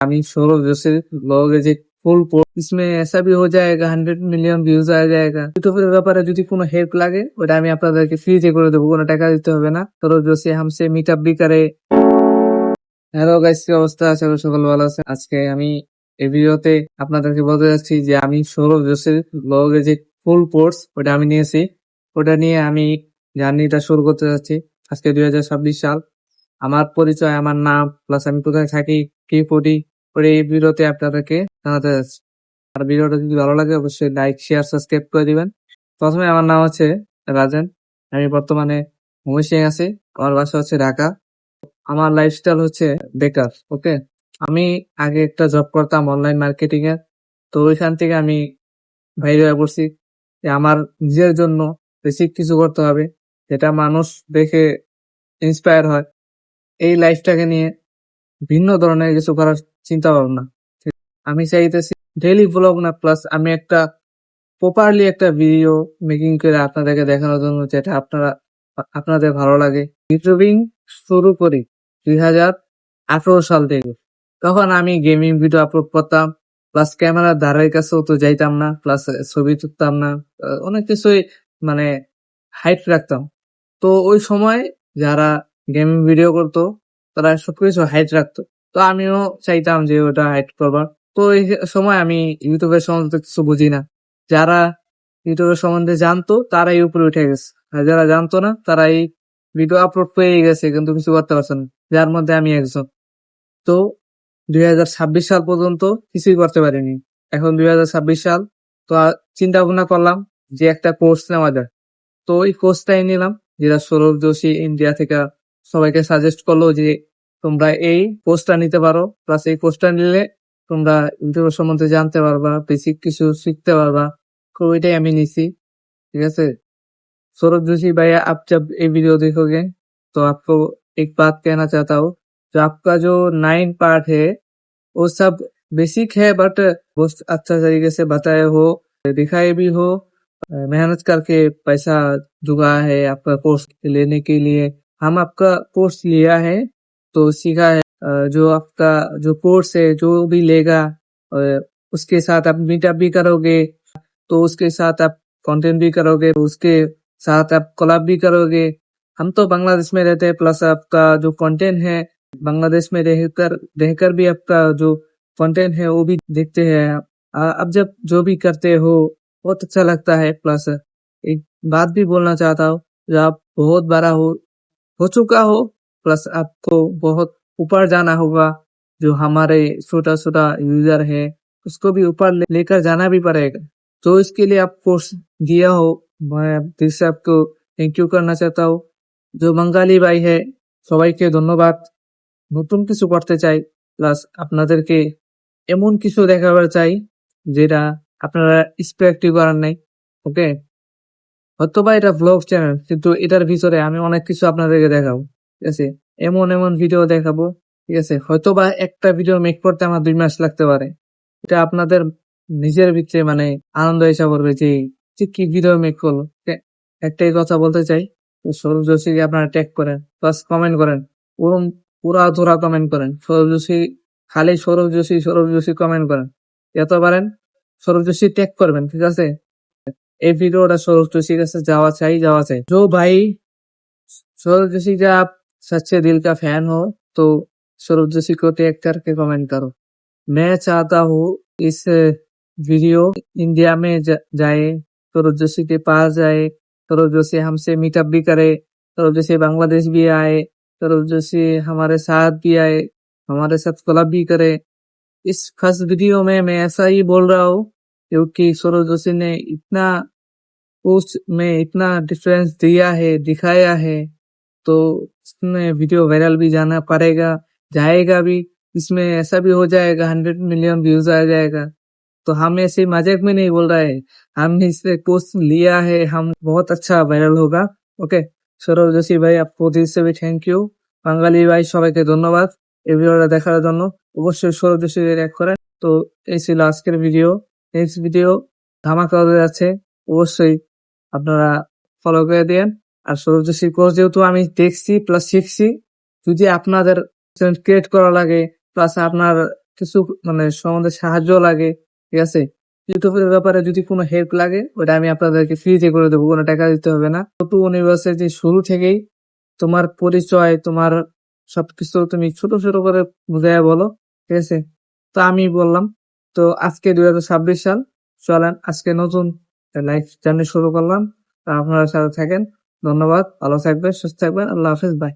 अभी सौरभ जोशी लोग যে ফুল इसमें ऐसा भी हो जाएगा 100 মিলিয়ন ভিউজ आ जाएगा ইউটিউবের ব্যাপারে যদি কোনো হেল্প লাগে ওটা আমি আপনাদেরকে ফ্রিতে করে দেবো, কোনো টাকা দিতে হবে না। সৌরভ যোশী हमसे मीटअप भी करे। হ্যালো গাইস, কি অবস্থা? আশা করি সকল ভালো আছে। আজকে আমি এই ভিডিওতে আপনাদেরকে বলতে যাচ্ছি যে আমি সৌরভ যোশীর ব্লগে যে ফুল কোর্স ওটা আমি নিয়েছি, ওটা নিয়ে আমি জার্নিটা শুরু করতে যাচ্ছি। আজকে 2026 সাল। আমার পরিচয়, আমার নাম, প্লাস আমি কোথায় থাকি, কি করি, ওর এই ভিডিওতে আপনাদেরকে জানাতে যাচ্ছি। আর ভিডিওটা যদি ভালো লাগে অবশ্যই লাইক, শেয়ার, সাবস্ক্রাইব করে দিবেন। প্রথমে আমার নাম হচ্ছে রাজেন। আমি বর্তমানে ময়মনসিংহে আছি। আমার বাসা হচ্ছে ঢাকা। আমার লাইফস্টাইল হচ্ছে বেকার। ওকে, আমি আগে একটা জব করতাম অনলাইন মার্কেটিং এর। তো ওইখান থেকে আমি বাইরে হয়ে পড়ছি যে আমার নিজের জন্য বেসিক কিছু করতে হবে, যেটা মানুষ দেখে ইন্সপায়ার হয়। এই লাইফটাকে নিয়ে ভিন্ন ধরনের কিছু করার চিন্তা ভাবনা। আমি চাইতেছি ডেইলি ব্লগ না, প্লাস আমি একটা প্রপারলি একটা ভিডিও মেকিং করে আপনাদেরকে দেখানোর জন্য, যেটা আপনাদের ভালো লাগে। ইউটিউবিং শুরু করি 2018 সাল থেকে। তখন আমি গেমিং ভিডিও আপলোড করতাম, প্লাস ক্যামেরার ধারের কাছেও তো যাইতাম না, প্লাস ছবি তুলতাম না, অনেক কিছুই মানে হাইট রাখতাম। তো ওই সময় যারা গেমিং ভিডিও করতো তারা সবকিছু হাইট রাখতো। তো আমিও চাইতাম যে ওটা হাইট করবার। তো এই সময় আমি ইউটিউবের সম্বন্ধে কিছু বুঝি না। যারা ইউটিউবের সম্বন্ধে জানতো তারাই উপরে উঠে গেছে, আর যারা জানতো না তারা এই ভিডিও আপলোড পেয়ে গেছে কিন্তু কিছু করতে পারছে না, যার মধ্যে আমি একজন। তো 2026 সাল পর্যন্ত কিছুই করতে পারিনি। এখন 2026 সাল। তো চিন্তা ভাবনা করলাম যে একটা কোর্স নেওয়া যায়। তো ওই কোর্সটাই নিলাম, যেটা সৌরভ যোশী ইন্ডিয়া থেকে সবাইকে সাজেস্ট করলো যে তোমরা এই কোর্সটা নিতে পারো। প্লাস এই কোর্সটা নিলে তোমরা ইউটিউবের সম্বন্ধে জানতে পারবা, বেসিক কিছু শিখতে পারবা। তো ওইটাই আমি নিছি। ठीक है। सौरभ जोशी भैया, आप जब ये वीडियो देखोगे तो आपको एक बात कहना चाहता हूँ, जो आपका जो 9 पार्ट है वो सब बेसिक है, बट बहुत अच्छा तरीके से बताए हो, दिखाए भी हो। मेहनत करके पैसा जुगाड़ा है आपका कोर्स लेने के लिए। हम आपका कोर्स लिया है तो सीखा है। जो आपका जो कोर्स है जो भी लेगा, उसके साथ आप मीटअप भी करोगे, तो उसके साथ आप कंटेंट भी करोगे, उसके साथ आप कोलैब भी करोगे। हम तो बांग्लादेश में रहते हैं, प्लस आपका जो कंटेंट है बांग्लादेश में रहकर भी आपका जो कंटेंट है वो भी देखते हैं। अब जब जो भी करते हो बहुत अच्छा लगता है। प्लस एक बात भी बोलना चाहता हूँ, जो आप बहुत बड़ा हो चुका हो, प्लस आपको बहुत ऊपर जाना होगा। जो हमारे छोटा छोटा यूजर है उसको भी ऊपर लेकर जाना भी पड़ेगा। तो इसके लिए आप कोर्स दिया हो, मैं दिल से आपको थैंक यू करना चाहता हूँ। जो बंगाली भाई है সবাইকে ধন্যবাদ। নতুন কিছু করতে চাই, প্লাস আপনাদেরকে এমন কিছু দেখাবার চাই যেটা আপনারা এক্সপেক্টই করার নাই। ওকে, হয়তোবা এটা ব্লগ চ্যানেল, কিন্তু এটার ভিতরে আমি অনেক কিছু আপনাদেরকে দেখাবো। ঠিক আছে, এমন এমন ভিডিও দেখাবো। ঠিক আছে, হয়তোবা একটা ভিডিও মেক করতে আমার 2 মাস লাগতে পারে। এটা আপনাদের নিজের ভিতরে মানে আনন্দ এসে পড়বে যে কি ভিডিও মেক করলো। একটাই কথা বলতে চাই, সৌরভ যোশীকে আপনারা ট্যাগ করেন, প্লাস কমেন্ট করেন, ওরম পুরা ধরা কমেন্ট করেন। সৌরভ যোশী, খালি সৌরভ যোশী কমেন্ট করেন। এত পারেন সৌরভ যোশী ট্যাগ করবেন। ঠিক আছে, এই ভিডিওটা सौरभ जोशी का जावा चाहिए। जो भाई सौरभ जोशी का आप सच्चे दिल का फैन हो तो सौरभ जोशी को टैग करके कमेंट करो। मैं चाहता हूँ इस वीडियो इंडिया में जाए, सौरभ जोशी के पास जाए, सौरभ जोशी हमसे मीटअप भी करे, सौरभ जोशी बांग्लादेश भी आए, सौरभ जोशी हमारे साथ भी आए, हमारे साथ कोलैब भी करे। इस फर्स्ट वीडियो में मैं ऐसा ही बोल रहा हूँ क्योंकि सौरभ जोशी ने इतना पोस्ट में इतना डिफरेंस दिया है, दिखाया है, तो इसमें वीडियो वायरल भी जाना पड़ेगा, जाएगा भी। इसमें ऐसा भी हो जाएगा 100 मिलियन व्यूज आ जाएगा। तो हम ऐसे मजाक में नहीं बोल रहे हैं, हमने इससे पोस्ट लिया है, हम बहुत अच्छा वायरल होगा। ओके, সৌরভ যোশী ভাই, आपको दिल से भी থ্যাংক ইউ। বাঙালি ভাই সবাইকে ধন্যবাদ এই ভিডিওটা দেখার জন্য। অবশ্যই সৌরভ যোশী রিঅ্যাক্ট করেন। তো এই ছিল আজকের ভিডিও। নেক্সট ভিডিও ধামাকা হতে যাচ্ছে, অবশ্যই আপনারা ফলো করে দিয়েন। আর সৌরভ যোশীর কোর্স যেহেতু আমি দেখছি প্লাস শিখছি, যদি আপনাদের ক্রিয়েট করা লাগে, প্লাস আপনার কিছু মানে সম্বন্ধে সাহায্য লাগে, ঠিক আছে, ইউটিউবের ব্যাপারে যদি কোনো হেল্প লাগে ওটা আমি আপনাদেরকে ফ্রিতে করে দেবো, কোনো টাকা দিতে হবে না। নতুন ইউনিভার্সিটি শুরু থেকেই তোমার পরিচয়, তোমার সবকিছু তুমি ছোট ছোট করে বুঝাইয়া বলো, ঠিক আছে। তো আমি বললাম, তো আজকে 2026 সাল, চলেন আজকে নতুন লাইফ জার্নি শুরু করলাম। তা আপনারা সাথে থাকেন। ধন্যবাদ, ভালো থাকবেন, সুস্থ থাকবেন, আল্লাহ হাফেজ, বাই।